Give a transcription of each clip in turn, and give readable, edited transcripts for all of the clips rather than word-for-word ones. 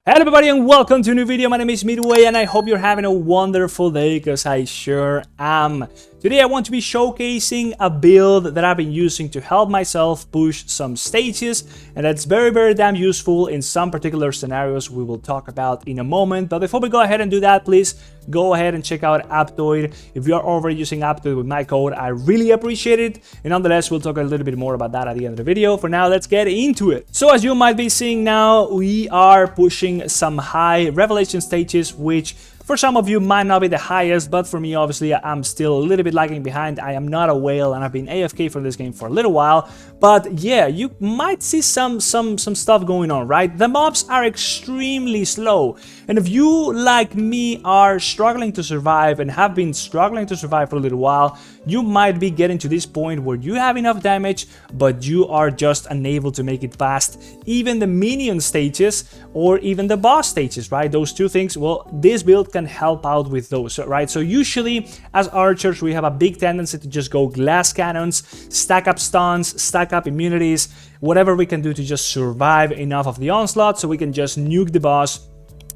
Hello everybody and welcome to a new video. My name is Midway and I hope you're having a wonderful day because I sure am. Today I want to be showcasing a build that I've been using to help myself push some stages, and that's very damn useful in some particular scenarios we will talk about in a moment. But before we go ahead and do that, please go ahead and check out Aptoide. If you are already using Aptoide with my code, I really appreciate it. And nonetheless, we'll talk a little bit more about that at the end of the video. For now, let's get into it. So as you might be seeing now, we are pushing some high revelation stages, which for some of you might not be the highest, but for me, obviously, I'm still a little bit lagging behind. I am not a whale, and I've been AFK for this game for a little while. But yeah, you might see some stuff going on, right? The mobs are extremely slow, and if you, like me, are struggling to survive and have been struggling to survive for a little while, you might be getting to this point where you have enough damage, but you are just unable to make it past even the minion stages or even the boss stages, right? Those two things, well, this build can help out with those, right? So usually as archers we have a big tendency to just go glass cannons, stack up stuns, stack up immunities, whatever we can do to just survive enough of the onslaught so we can just nuke the boss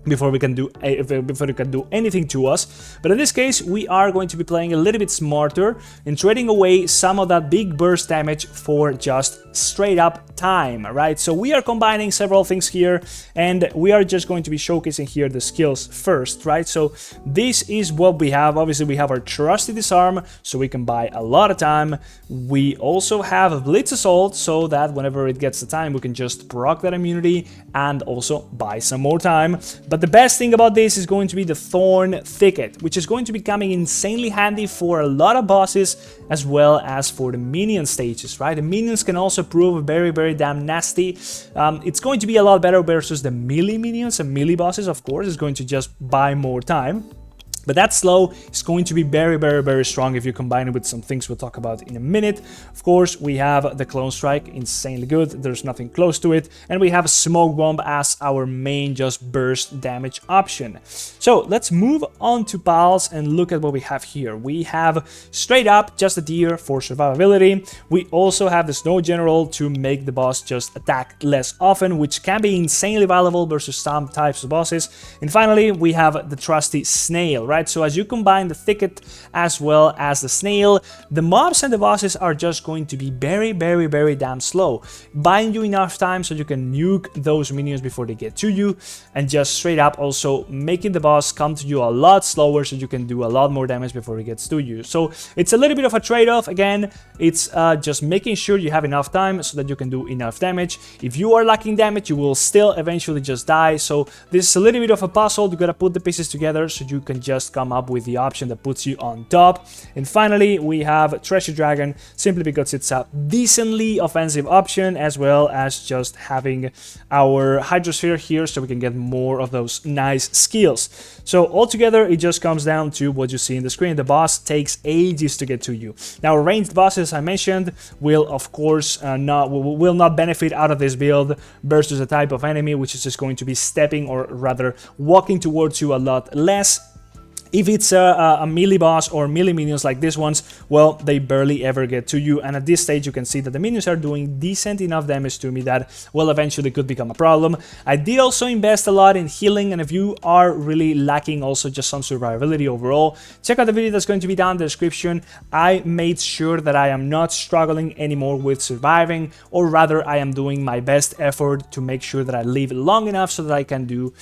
before we can do anything to us. But in this case, we are going to be playing a little bit smarter and trading away some of that big burst damage for just straight up time, right? So we are combining several things here, and we are just going to be showcasing here the skills first, right? So this is what we have. Obviously, we have our trusty disarm, so we can buy a lot of time. We also have a blitz assault, so that whenever it gets the time, we can just proc that immunity and also buy some more time. But the best thing about this is going to be the Thorn Thicket, which is going to be coming insanely handy for a lot of bosses as well as for the minion stages, right? The minions can also prove very damn nasty. It's going to be a lot better versus the melee minions and melee bosses, of course. It's going to just buy more time. But that slow is going to be very strong if you combine it with some things we'll talk about in a minute. Of course, we have the Clone Strike, insanely good. There's nothing close to it. And we have a Smoke Bomb as our main just burst damage option. So let's move on to pals and look at what we have here. We have straight up just a deer for survivability. We also have the Snow General to make the boss just attack less often, which can be insanely valuable versus some types of bosses. And finally, we have the trusty Snail, right? So as you combine the Thicket as well as the Snail, the mobs and the bosses are just going to be very damn slow, buying you enough time so you can nuke those minions before they get to you, and just straight up also making the boss come to you a lot slower so you can do a lot more damage before he gets to you. So it's a little bit of a trade-off. Again, it's just making sure you have enough time so that you can do enough damage. If you are lacking damage, you will still eventually just die. So this is a little bit of a puzzle. You gotta put the pieces together so you can just come up with the option that puts you on top. And finally, we have Treasure Dragon, simply because it's a decently offensive option, as well as just having our Hydrosphere here so we can get more of those nice skills. So altogether, it just comes down to what you see in the screen. The boss takes ages to get to you. Now, ranged bosses, I mentioned, will of course will not benefit out of this build versus a type of enemy which is just going to be stepping, or rather walking towards you a lot less. If it's a melee boss or melee minions like this ones, well, they barely ever get to you. And at this stage, you can see that the minions are doing decent enough damage to me that, well, eventually could become a problem. I did also invest a lot in healing, and if you are really lacking also just some survivability overall, check out the video that's going to be down in the description. I made sure that I am not struggling anymore with surviving, or rather, I am doing my best effort to make sure that I live long enough so that I can do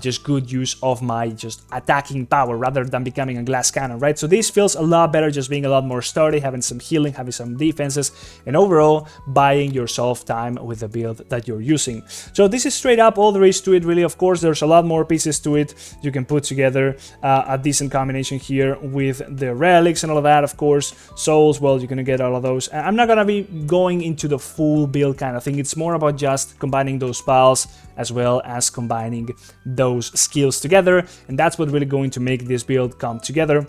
just good use of my just attacking power, rather than becoming a glass cannon, right? So this feels a lot better, just being a lot more sturdy, having some healing, having some defenses, and overall buying yourself time with the build that you're using. So this is straight up all there is to it, really. Of course, there's a lot more pieces to it. You can put together a decent combination here with the relics and all of that. Of course, souls, well, you're gonna get all of those. I'm not gonna be going into the full build kind of thing. It's more about just combining those pals as well as combining those skills together, and that's what really going to make this build come together.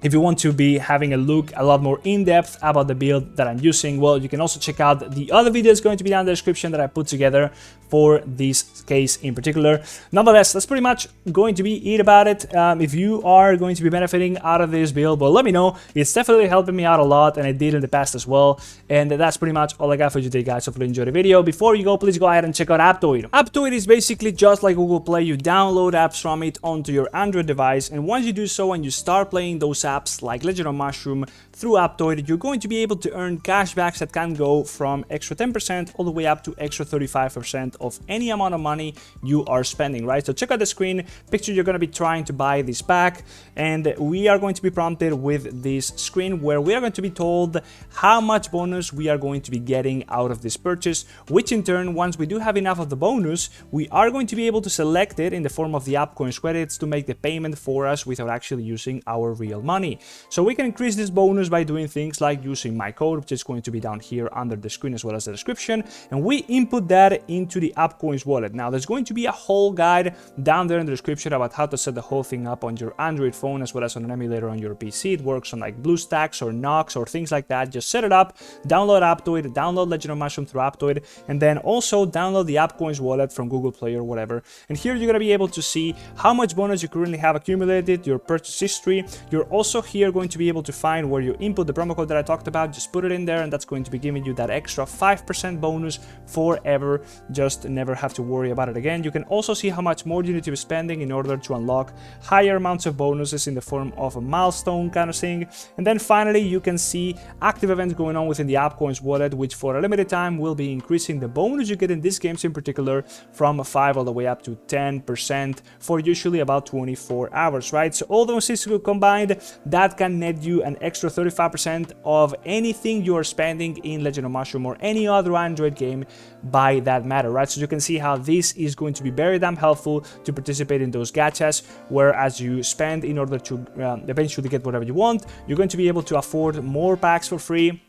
If you want to be having a look a lot more in-depth about the build that I'm using, well, you can also check out the other videos going to be down in the description that I put together for this case in particular. Nonetheless, that's pretty much going to be it about it. If you are going to be benefiting out of this build, well, let me know. It's definitely helping me out a lot, and it did in the past as well. And that's pretty much all I got for you today, guys. Hopefully you enjoyed the video. Before you go, please go ahead and check out Aptoide. Aptoide is basically just like Google Play. You download apps from it onto your Android device, and once you do so and you start playing those apps like Legend of Mushroom through Aptoide, you're going to be able to earn cashbacks that can go from extra 10% all the way up to extra 35% of any amount of money you are spending, right? So check out the screen, picture you're going to be trying to buy this pack, and we are going to be prompted with this screen where we are going to be told how much bonus we are going to be getting out of this purchase, which in turn, once we do have enough of the bonus, we are going to be able to select it in the form of the app coins credits to make the payment for us without actually using our real money. So we can increase this bonus by doing things like using my code, which is going to be down here under the screen as well as the description, and we input that into the Apcoins wallet. Now there's going to be a whole guide down there in the description about how to set the whole thing up on your Android phone as well as on an emulator on your PC. It works on like BlueStacks or Nox or things like that. Just set it up, download Aptoide, download Legend of Mushroom through Aptoide, and then also download the Apcoins wallet from Google Play or whatever. And here you're going to be able to see how much bonus you currently have accumulated, your purchase history. You're also here going to be able to find where you input the promo code that I talked about. Just put it in there, and that's going to be giving you that extra 5% bonus forever. Just never have to worry about it again. You can also see how much more you need to be spending in order to unlock higher amounts of bonuses in the form of a milestone kind of thing. And then finally, you can see active events going on within the Apcoins wallet, which for a limited time will be increasing the bonus you get in these games in particular from 5 all the way up to 10% for usually about 24 hours, right? So all those things combined, that can net you an extra 35% of anything you are spending in Legend of Mushroom or any other Android game by that matter, right? So you can see how this is going to be very damn helpful to participate in those gachas, where as you spend in order to eventually get whatever you want, you're going to be able to afford more packs for free.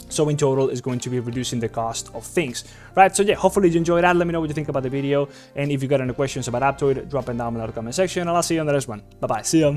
So in total, it's going to be reducing the cost of things, right? So yeah, hopefully you enjoyed that. Let me know what you think about the video. And if you got any questions about Aptoide, drop them down below in the comment section. And I'll see you on the next one. Bye-bye. See ya.